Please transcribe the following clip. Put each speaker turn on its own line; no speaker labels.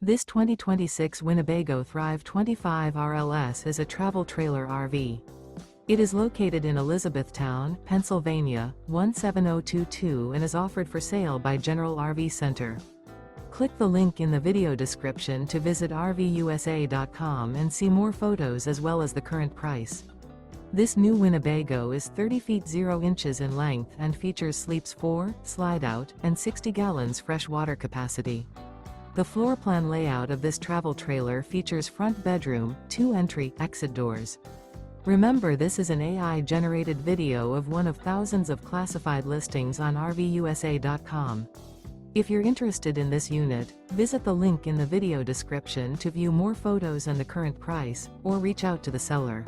This 2026 Winnebago Thrive 25 RLS is a travel trailer RV. It is located in Elizabethtown, Pennsylvania, 17022 and is offered for sale by General RV Center. Click the link in the video description to visit RVUSA.com and see more photos as well as the current price. This new Winnebago is 30 feet 0 inches in length and features sleeps 4, slide-out, and 60 gallons fresh water capacity. The floor plan layout of this travel trailer features front bedroom, 2 entry/exit doors. Remember, this is an AI-generated video of one of thousands of classified listings on RVUSA.com. If you're interested in this unit, visit the link in the video description to view more photos and the current price, or reach out to the seller.